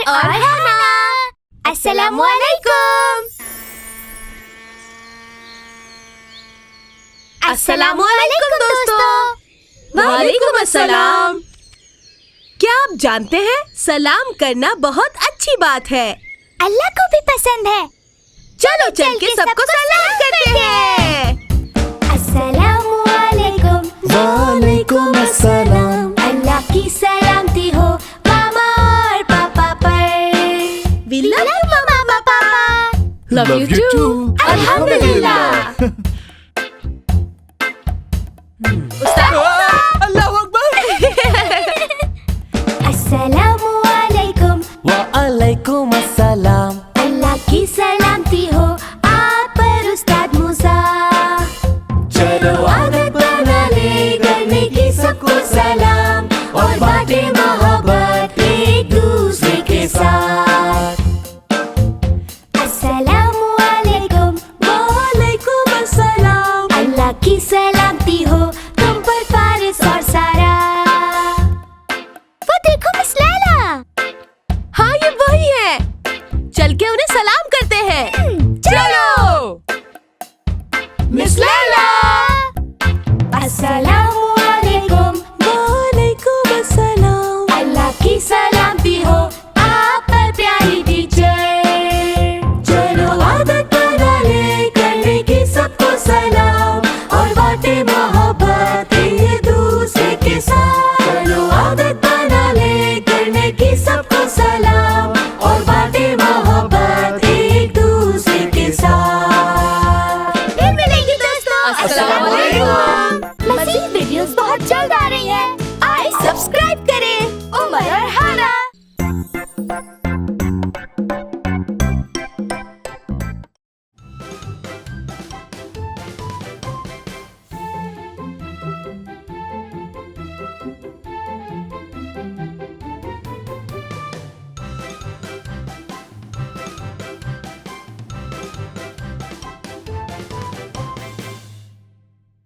और हना। अस्सलामुअलैकुम। अस्सलामुअलैकुम दोस्तों। वालेकुम अस्सलाम। क्या आप जानते हैं, सलाम करना बहुत अच्छी बात है। अल्लाह को भी पसंद है। चलो चल के सबको सलाम करते हैं। अस्सलामुअलैकुम। वालेकुम अस्सलाम। अल्लाह की सलामती हो मामा और पापा पर। We love you, Mama, Papa. Love you too. Alhamdulillah.